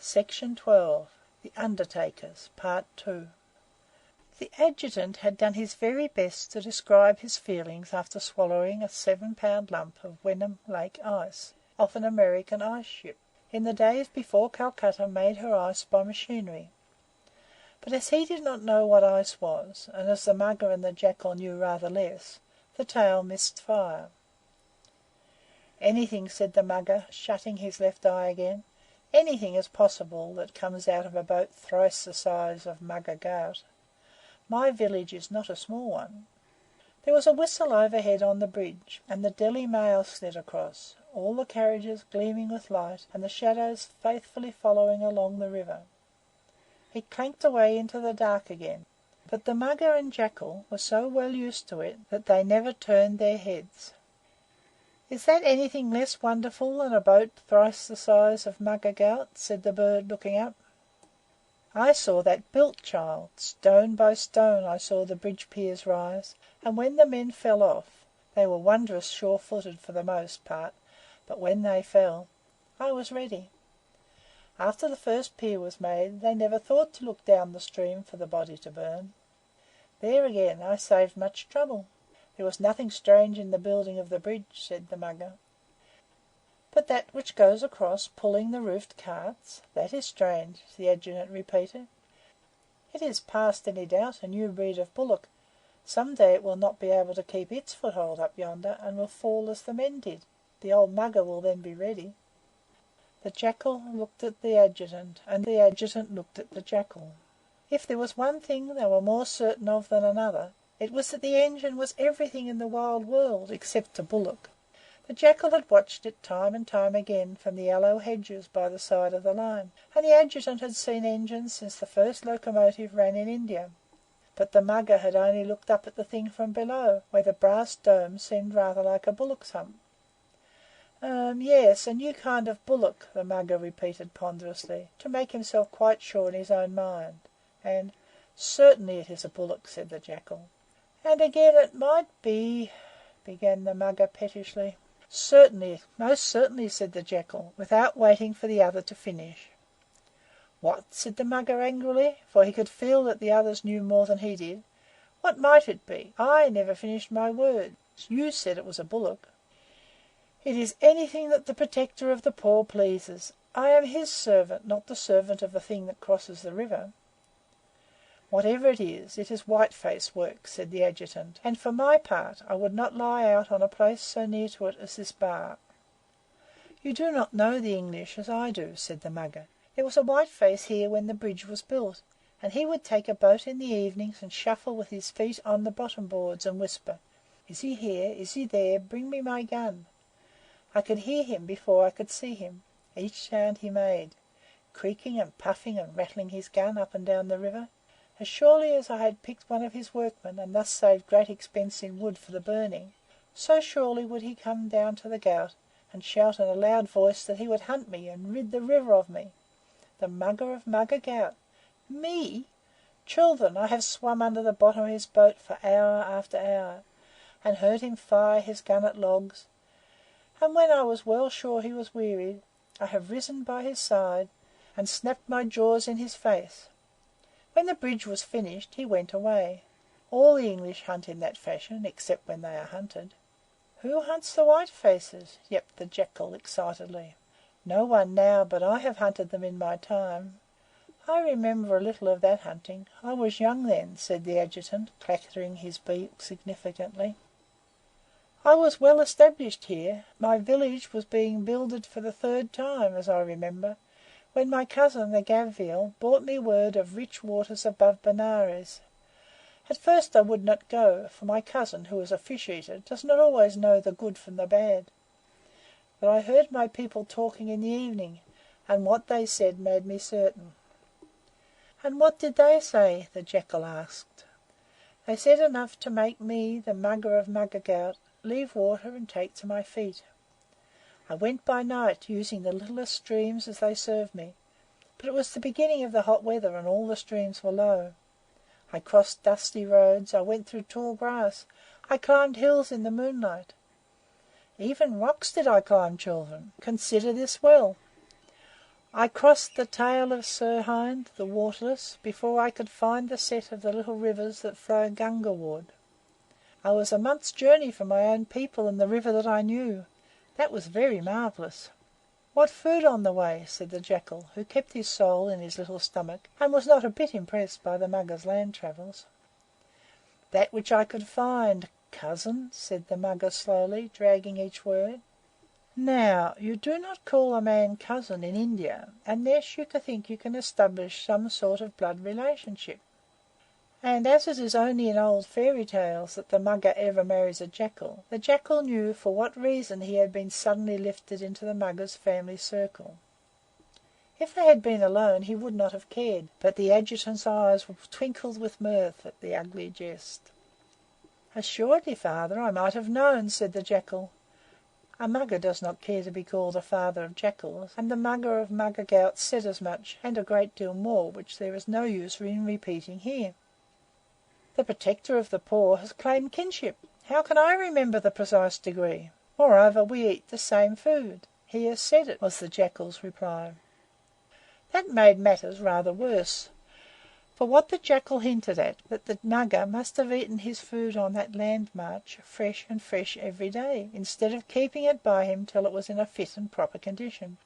Section 12. The Undertakers, Part 2. The Adjutant had done his very best to describe his feelings after swallowing a 7-pound lump of Wenham Lake ice off an American ice ship, in the days before Calcutta made her ice by machinery. But as he did not know what ice was, and as the Mugger and the Jackal knew rather less, the tale missed fire. "Anything," said the Mugger, shutting his left eye again, "anything is possible that comes out of a boat thrice the size of Mugger Ghaut. My village is not a small one." There was a whistle overhead on the bridge, and the Delhi mail slid across, all the carriages gleaming with light and the shadows faithfully following along the river. It clanked away into the dark again, but the Mugger and Jackal were so well used to it that they never turned their heads. "Is that anything less wonderful than a boat thrice the size of Mugger Ghaut?" said the bird, looking up. "I saw that built, child. Stone by stone I saw the bridge piers rise, and when the men fell off they were wondrous sure-footed for the most part, but when they fell I was ready. After the first pier was made they never thought to look down the stream for the body to burn. There again I saved much trouble. There was nothing strange in the building of the bridge," said the Mugger. "But that which goes across, pulling the roofed carts, that is strange," the Adjutant repeated. "It is past any doubt a new breed of bullock. Some day it will not be able to keep its foothold up yonder, and will fall as the men did. The old Mugger will then be ready." The Jackal looked at the Adjutant, and the Adjutant looked at the Jackal. If there was one thing they were more certain of than another, it was that the engine was everything in the wild world except a bullock. The Jackal had watched it time and time again from the aloe hedges by the side of the line, and the Adjutant had seen engines since the first locomotive ran in India. But the Mugger had only looked up at the thing from below, where the brass dome seemed rather like a bullock's hump. Yes, a new kind of bullock," the Mugger repeated ponderously, to make himself quite sure in his own mind, and "certainly it is a bullock," said the Jackal. "And again it might be," began the Mugger pettishly. "Certainly, most certainly," said the Jackal, without waiting for the other to finish. "What?" said the Mugger angrily, for he could feel that the others knew more than he did. "What might it be? I never finished my words. You said it was a bullock." "It is anything that the Protector of the Poor pleases. I am his servant, not the servant of the thing that crosses the river." "Whatever it is white-face work," said the Adjutant, "and for my part I would not lie out on a place so near to it as this bar." "You do not know the English as I do," said the Mugger. "There was a white-face here when the bridge was built, and he would take a boat in the evenings and shuffle with his feet on the bottom boards and whisper, 'Is he here? Is he there? Bring me my gun.' I could hear him before I could see him, each sound he made, creaking and puffing and rattling his gun up and down the river. As surely as I had picked one of his workmen and thus saved great expense in wood for the burning, so surely would he come down to the Ghaut and shout in a loud voice that he would hunt me and rid the river of me. The Mugger of Mugger Ghaut! Me! Children, I have swum under the bottom of his boat for hour after hour, and heard him fire his gun at logs, and when I was well sure he was wearied, I have risen by his side and snapped my jaws in his face. When the bridge was finished, he went away. All the English hunt in that fashion, except when they are hunted." "Who hunts the white faces?" yapped the Jackal excitedly. "No one now, but I have hunted them in my time. I remember a little of that hunting. I was young then," said the Adjutant, clattering his beak significantly. "I was well established here. My village was being builded for the 3rd time, as I remember, when my cousin, the Gavveel, brought me word of rich waters above Benares. At first I would not go, for my cousin, who is a fish-eater, does not always know the good from the bad. But I heard my people talking in the evening, and what they said made me certain." "And what did they say?" the Jackal asked. "They said enough to make me, the Mugger of Mugger Ghaut, leave water and take to my feet. I went by night, using the littlest streams as they served me, but it was the beginning of the hot weather and all the streams were low. I crossed dusty roads, I went through tall grass, I climbed hills in the moonlight. Even rocks did I climb, children. Consider this well. I crossed the tail of Sirhind, the waterless, before I could find the set of the little rivers that flow Gungaward. I was a month's journey from my own people and the river that I knew. That was very marvellous. What food on the way? Said the Jackal, who kept his soul in his little stomach and was not a bit impressed by the Mugger's land travels. That which I could find, cousin, said the Mugger slowly, dragging each word. Now, you do not call a man cousin in India unless you think you can establish some sort of blood relationship. And as it is only in old fairy tales that the Mugger ever marries a jackal, the Jackal knew for what reason he had been suddenly lifted into the Mugger's family circle. If they had been alone he would not have cared, but the Adjutant's eyes twinkled with mirth at the ugly jest. Assuredly, father, I might have known, said the Jackal. A Mugger does not care to be called a father of jackals, and the Mugger of Muggerghaut said as much, and a great deal more, which there is no use in repeating here. The protector of the poor has claimed kinship. How can I remember the precise degree? Moreover, we eat the same food. He has said it, was the Jackal's reply. That made matters rather worse, for what the Jackal hinted at, that the Mugger must have eaten his food on that land march fresh and fresh every day, instead of keeping it by him till it was in a fit and proper condition,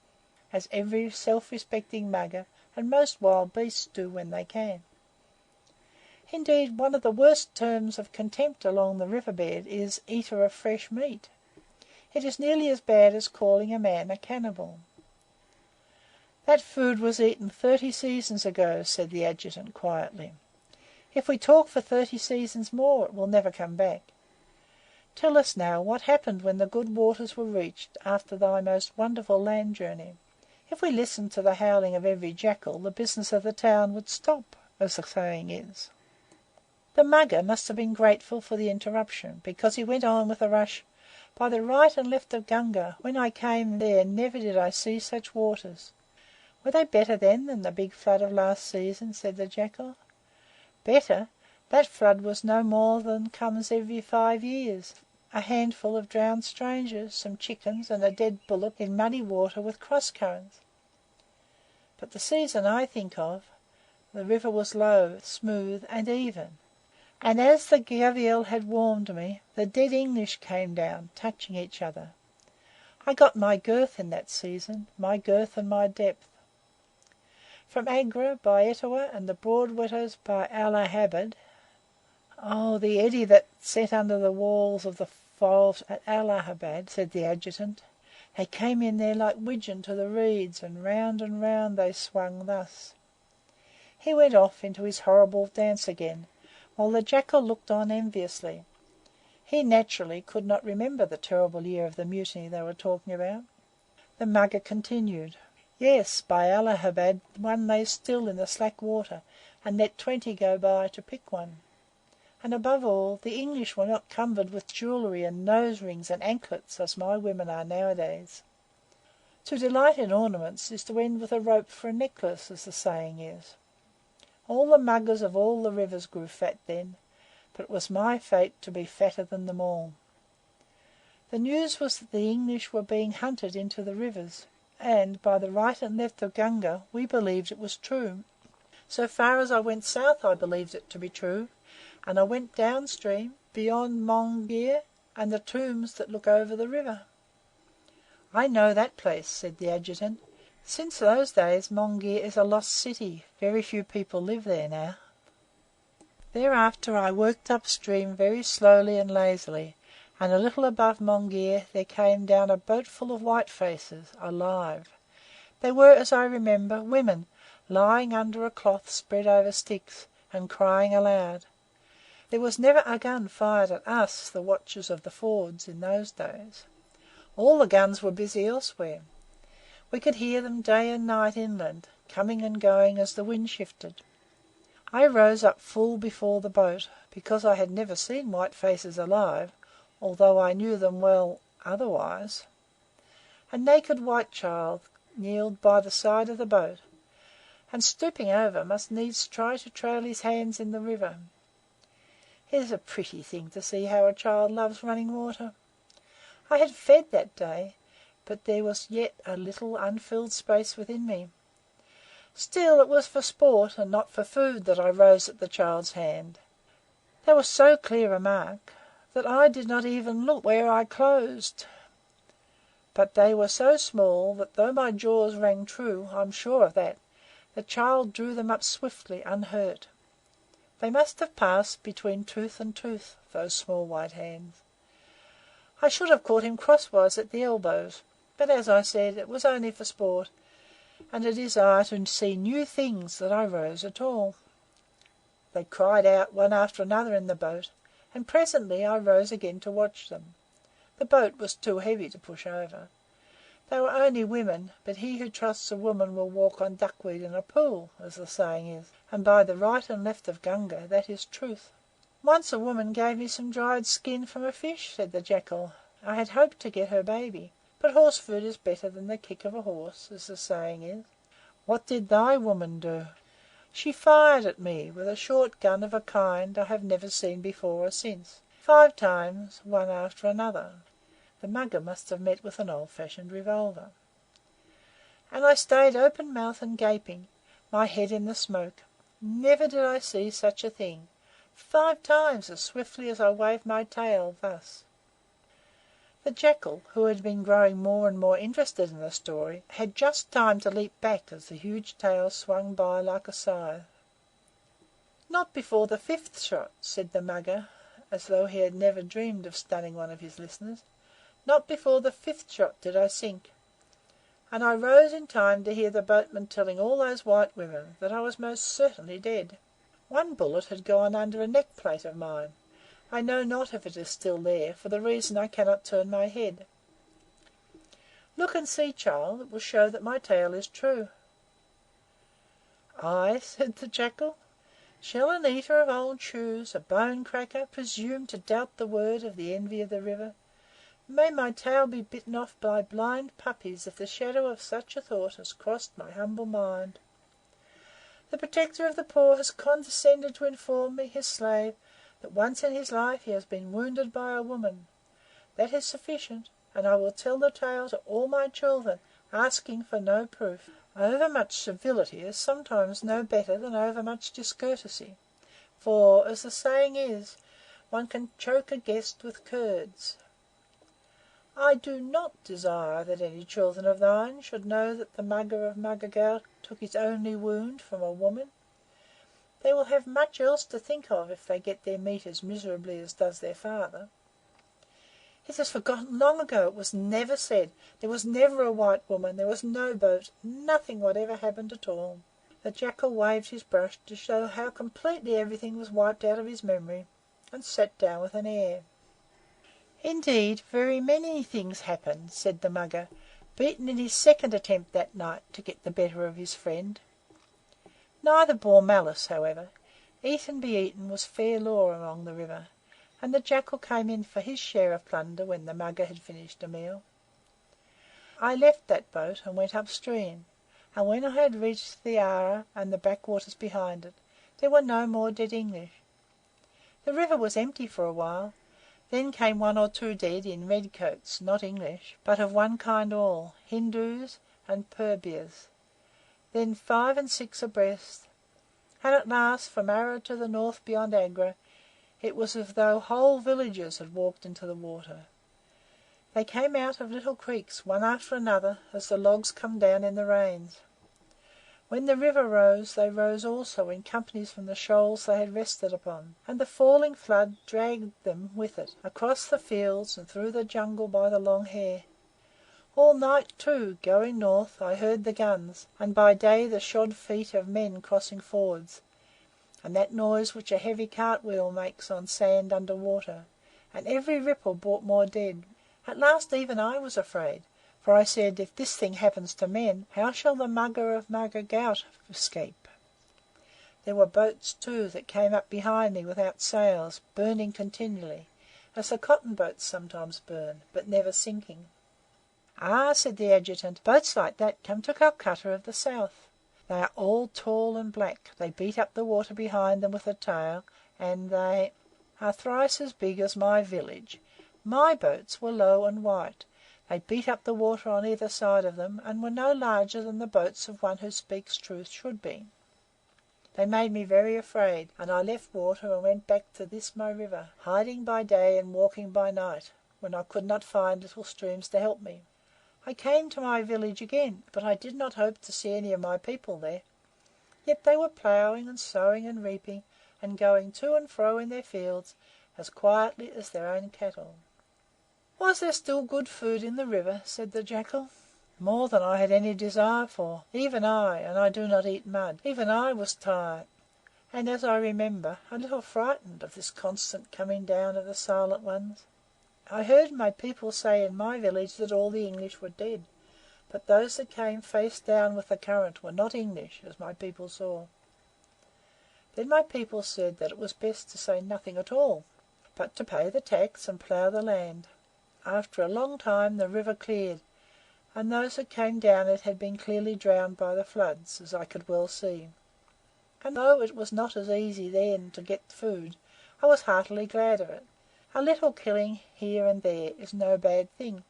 as every self-respecting Mugger and most wild beasts do when they can. Indeed, one of the worst terms of contempt along the river bed is eater of fresh meat. It is nearly as bad as calling a man a cannibal. That food was eaten 30 seasons ago, said the Adjutant quietly. If we talk for 30 seasons more, it will never come back. Tell us now what happened when the good waters were reached after thy most wonderful land journey. If we listened to the howling of every jackal, the business of the town would stop, as the saying is. The Mugger must have been grateful for the interruption, because he went on with a rush. By the right and left of Gunga, when I came there never did I see such waters. Were they better then than the big flood of last season? Said the Jackal. Better? That flood was no more than comes every 5 years. A handful of drowned strangers, some chickens, and a dead bullock in muddy water with cross currents. But the season I think of, the river was low, smooth, and even. And as the Gavial had warned me, the dead English came down, touching each other. I got my girth in that season, my girth and my depth. From Agra by Etawah and the broad waters by Allahabad. Oh, the eddy that set under the walls of the falls at Allahabad, said the Adjutant. They came in there like widgeon to the reeds, and round they swung thus. He went off into his horrible dance again, while the Jackal looked on enviously. He naturally could not remember the terrible year of the mutiny they were talking about. The Mugger continued. Yes, by Allahabad one lay still in the slack water, and let 20 go by to pick one. And above all, the English were not cumbered with jewellery and nose rings and anklets as my women are nowadays. To delight in ornaments is to end with a rope for a necklace, as the saying is. All the Muggers of all the rivers grew fat then, but it was my fate to be fatter than them all. The news was that the English were being hunted into the rivers, and by the right and left of Gunga we believed it was true. So far as I went south I believed it to be true, and I went downstream, beyond Mongir and the tombs that look over the river. I know that place, said the Adjutant. Since those days Mongir is a lost city. Very few people live there now. Thereafter I worked upstream very slowly and lazily, and a little above Mongir there came down a boat full of white faces, alive. They were, as I remember, women, lying under a cloth spread over sticks, and crying aloud. There was never a gun fired at us, the watchers of the fords, in those days. All the guns were busy elsewhere. We could hear them day and night inland, coming and going as the wind shifted. I rose up full before the boat, because I had never seen white faces alive, although I knew them well otherwise. A naked white child kneeled by the side of the boat, and stooping over must needs try to trail his hands in the river. It is a pretty thing to see how a child loves running water. I had fed that day, but there was yet a little unfilled space within me. Still, it was for sport and not for food that I rose at the child's hand. They were so clear a mark that I did not even look where I closed. But they were so small that though my jaws rang true, I'm sure of that, the child drew them up swiftly, unhurt. They must have passed between tooth and tooth, those small white hands. I should have caught him crosswise at the elbows, but as I said, it was only for sport, and a desire to see new things that I rose at all. They cried out one after another in the boat, and presently I rose again to watch them. The boat was too heavy to push over. They were only women, but he who trusts a woman will walk on duckweed in a pool, as the saying is, and by the right and left of Gunga that is truth. Once a woman gave me some dried skin from a fish, said the Jackal. I had hoped to get her baby, but horse food is better than the kick of a horse, as the saying is. What did thy woman do? She fired at me with a short gun of a kind I have never seen before or since, 5 times, one after another. The Mugger must have met with an old-fashioned revolver. And I stayed open-mouthed and gaping, my head in the smoke. Never did I see such a thing. 5 times as swiftly as I waved my tail, thus. The Jackal, who had been growing more and more interested in the story, had just time to leap back as the huge tail swung by like a scythe. Not before the 5th shot, said the Mugger, as though he had never dreamed of stunning one of his listeners. Not before the 5th shot did I sink, and I rose in time to hear the boatman telling all those white women that I was most certainly dead. One bullet had gone under a neck-plate of mine. I know not if it is still there, for the reason I cannot turn my head. Look and see, child, it will show that my tale is true. I, said the Jackal. Shall an eater of old shoes, a bone-cracker, presume to doubt the word of the envy of the river? May my tail be bitten off by blind puppies if the shadow of such a thought has crossed my humble mind. The protector of the poor has condescended to inform me, his slave, that once in his life he has been wounded by a woman. That is sufficient, and I will tell the tale to all my children, asking for no proof. Overmuch civility is sometimes no better than overmuch discourtesy, for, as the saying is, one can choke a guest with curds. I do not desire that any children of thine should know that the Mugger of Mugger took his only wound from a woman. They will have much else to think of if they get their meat as miserably as does their father. It is forgotten long ago. It was never said. There was never a white woman. There was no boat. Nothing whatever happened at all. The Jackal waved his brush to show how completely everything was wiped out of his memory, and sat down with an air. Indeed, very many things happened, said the Mugger, beaten in his 2nd attempt that night to get the better of his friend. Neither bore malice, however. Eat and be eaten was fair law along the river, and the Jackal came in for his share of plunder when the Mugger had finished a meal. I left that boat and went upstream, and when I had reached the Ara and the backwaters behind it, there were no more dead English. The river was empty for a while. Then came 1 or 2 dead in red coats, not English, but of one kind all, Hindoos and Purbears. Then 5 and 6 abreast, and at last, from Ara to the north beyond Agra, it was as though whole villages had walked into the water. They came out of little creeks, one after another, as the logs come down in the rains. When the river rose, they rose also in companies from the shoals they had rested upon, and the falling flood dragged them with it, across the fields and through the jungle by the long hair. All night, too, going north, I heard the guns, and by day the shod feet of men crossing fords, and that noise which a heavy cartwheel makes on sand under water, and every ripple brought more dead. At last even I was afraid, for I said, if this thing happens to men, how shall the Mugger of Mugger escape? There were boats, too, that came up behind me without sails, burning continually, as the cotton boats sometimes burn, but never sinking. Ah, said the Adjutant, boats like that come to Calcutta of the south. They are all tall and black. They beat up the water behind them with a tail, and they are thrice as big as my village. My boats were low and white. They beat up the water on either side of them, and were no larger than the boats of one who speaks truth should be. They made me very afraid, and I left water and went back to this my river, hiding by day and walking by night, when I could not find little streams to help me. I came to my village again, but I did not hope to see any of my people there. Yet they were ploughing and sowing and reaping, and going to and fro in their fields as quietly as their own cattle. Was there still good food in the river? Said the Jackal. More than I had any desire for. Even I, and I do not eat mud, even I was tired, and, as I remember, a little frightened of this constant coming down of the Silent Ones. I heard my people say in my village that all the English were dead, but those that came face down with the current were not English, as my people saw. Then my people said that it was best to say nothing at all, but to pay the tax and plough the land. After a long time the river cleared, and those that came down it had been clearly drowned by the floods, as I could well see. And though it was not as easy then to get food, I was heartily glad of it. A little killing here and there is no bad thing,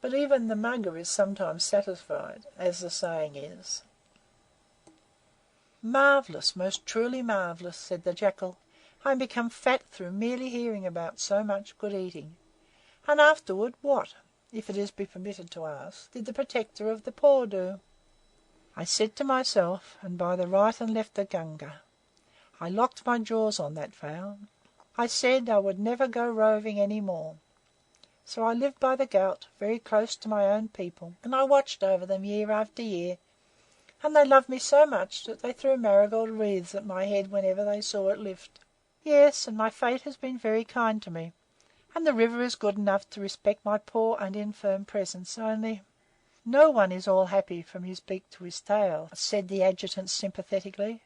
but even the Mugger is sometimes satisfied, as the saying is. Marvellous, most truly marvellous, said the Jackal. I am become fat through merely hearing about so much good eating. And afterward what, if it is be permitted to ask, did the Protector of the Poor do? I said to myself, and by the right and left of Gunga. I locked my jaws on that vow. I said I would never go roving any more. So I lived by the Ghaut, very close to my own people, and I watched over them year after year, and they loved me so much that they threw marigold wreaths at my head whenever they saw it lift. Yes, and my fate has been very kind to me, and the river is good enough to respect my poor and infirm presence, only no one is all happy from his beak to his tail, said the Adjutant sympathetically.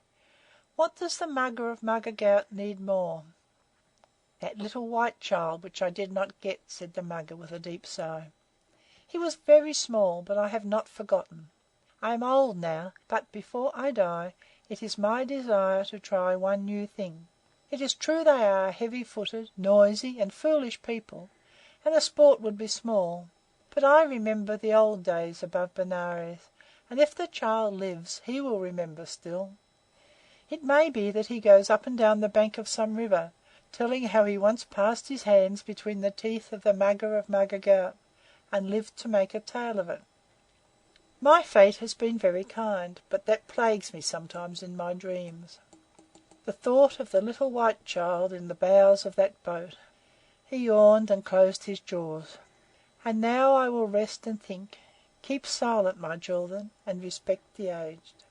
What does the Mugger of Mugger Ghaut need more? That little white child which I did not get, said the Mugger with a deep sigh. He was very small, but I have not forgotten. I am old now, but before I die it is my desire to try one new thing. It is true they are heavy-footed, noisy, and foolish people, and the sport would be small, but I remember the old days above Benares, and if the child lives he will remember still. It may be that he goes up and down the bank of some river, telling how he once passed his hands between the teeth of the Mugger of Mugger Ghaut, and lived to make a tale of it. My fate has been very kind, but that plagues me sometimes in my dreams. The thought of the little white child in the bows of that boat. He yawned and closed his jaws. And now I will rest and think. Keep silent, my children, and respect the aged.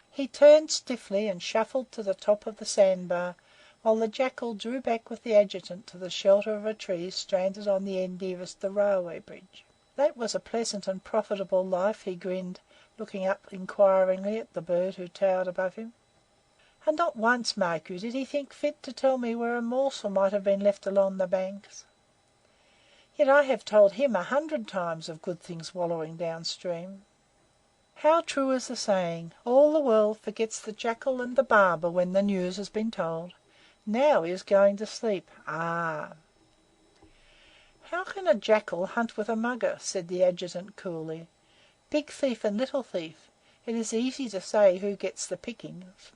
He turned stiffly and shuffled to the top of the sandbar, while the Jackal drew back with the Adjutant to the shelter of a tree stranded on the end nearest the railway bridge. That was a pleasant and profitable life, he grinned, looking up inquiringly at the bird who towered above him. And not once, mark you, did he think fit to tell me where a morsel might have been left along the banks. Yet I have told him 100 times of good things wallowing downstream. How true is the saying, all the world forgets the Jackal and the barber when the news has been told. Now he is going to sleep. Ah! How can a Jackal hunt with a Mugger? Said the Adjutant coolly. Big thief and little thief, it is easy to say who gets the pickings.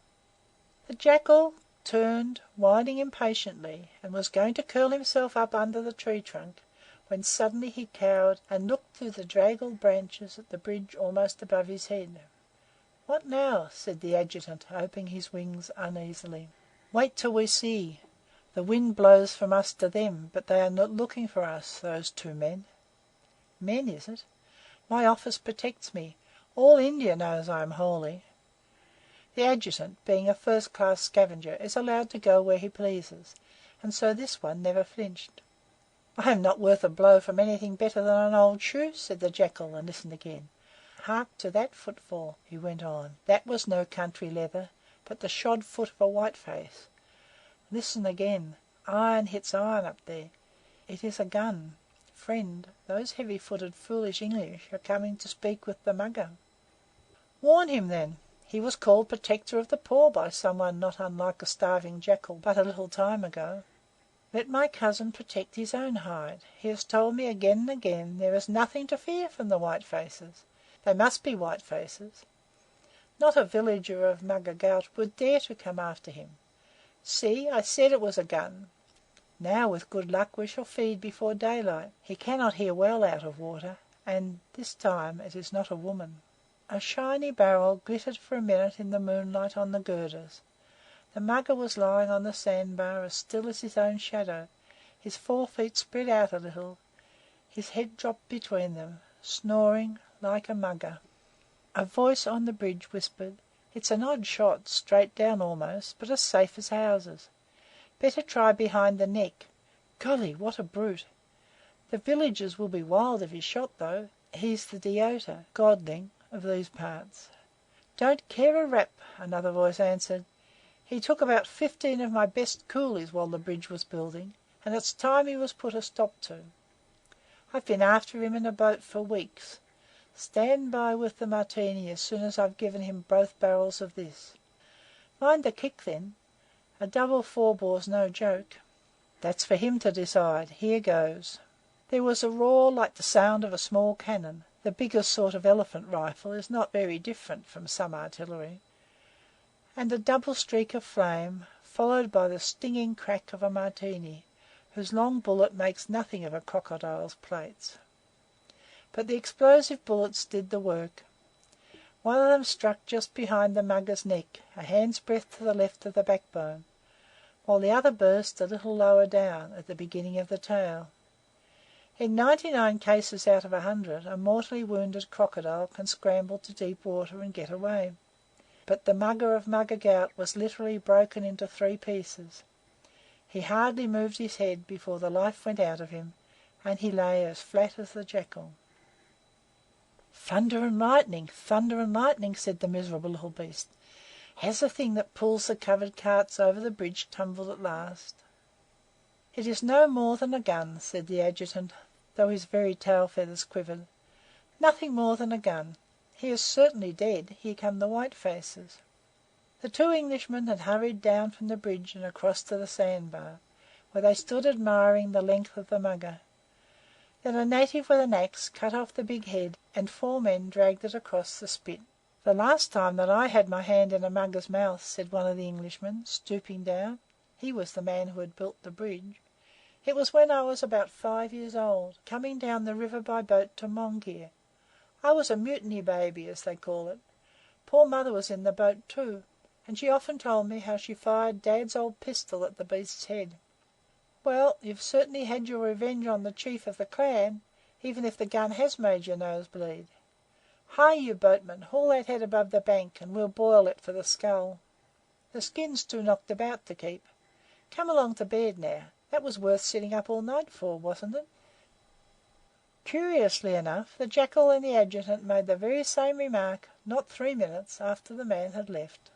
The Jackal turned, whining impatiently, and was going to curl himself up under the tree trunk, when suddenly he cowered and looked through the draggled branches at the bridge almost above his head. What now? Said the Adjutant, opening his wings uneasily. Wait till we see. The wind blows from us to them, but they are not looking for us, those two men. Men, is it? My office protects me. All India knows I am holy. The Adjutant, being a first-class scavenger, is allowed to go where he pleases, and so this one never flinched. I am not worth a blow from anything better than an old shoe, said the Jackal, and listened again. Hark to that footfall, he went on. That was no country leather, but the shod foot of a whiteface. Listen again. Iron hits iron up there. It is a gun. Friend, those heavy-footed, foolish English are coming to speak with the Mugger. Warn him, then. He was called Protector of the Poor by someone not unlike a starving Jackal but a little time ago. Let my cousin protect his own hide. He has told me again and again there is nothing to fear from the white faces. They must be white faces. Not a villager of Mugger Ghaut would dare to come after him. See, I said it was a gun. Now, with good luck, we shall feed before daylight. He cannot hear well out of water, and this time it is not a woman." A shiny barrel glittered for a minute in the moonlight on the girders. The Mugger was lying on the sandbar as still as his own shadow, his 4 feet spread out a little, his head dropped between them, snoring like a Mugger. A voice on the bridge whispered, "It's an odd shot, straight down almost, but as safe as houses. Better try behind the neck. Golly, what a brute! The villagers will be wild if he's shot, though. He's the Deota godling of these parts." "Don't care a rap," another voice answered. "He took about 15 of my best coolies while the bridge was building, and it's time he was put a stop to. I've been after him in a boat for weeks. Stand by with the martini as soon as I've given him both barrels of this. Mind the kick, then. A double 4-bore's no joke." "That's for him to decide. Here goes." There was a roar like the sound of a small cannon. The biggest sort of elephant rifle is not very different from some artillery. And a double streak of flame, followed by the stinging crack of a martini, whose long bullet makes nothing of a crocodile's plates. But the explosive bullets did the work. One of them struck just behind the Mugger's neck, a hand's breadth to the left of the backbone, while the other burst a little lower down, at the beginning of the tail. In 99 cases out of 100, a mortally wounded crocodile can scramble to deep water and get away. But the Mugger of Mugger Ghaut was literally broken into 3 pieces. He hardly moved his head before the life went out of him, and he lay as flat as the jackal. "Thunder and lightning, said the miserable little beast. "Has the thing that pulls the covered carts over the bridge tumbled at last?" "It is no more than a gun," said the Adjutant, though his very tail feathers quivered. "Nothing more than a gun. He is certainly dead. Here come the white faces." The 2 Englishmen had hurried down from the bridge and across to the sandbar, where they stood admiring the length of the Mugger. Then a native with an axe cut off the big head, and 4 men dragged it across the spit. "The last time that I had my hand in a Mugger's mouth," said one of the Englishmen, stooping down. He was the man who had built the bridge. "It was when I was about 5 years old, coming down the river by boat to Monghyr. I was a mutiny baby, as they call it. Poor mother was in the boat too, and she often told me how she fired Dad's old pistol at the beast's head." "Well, you've certainly had your revenge on the chief of the clan, even if the gun has made your nose bleed. Hi, you boatman, haul that head above the bank, and we'll boil it for the skull. The skin's too knocked about to keep. Come along to bed now. That was worth sitting up all night for, wasn't it?" Curiously enough, the Jackal and the Adjutant made the very same remark not 3 minutes after the man had left.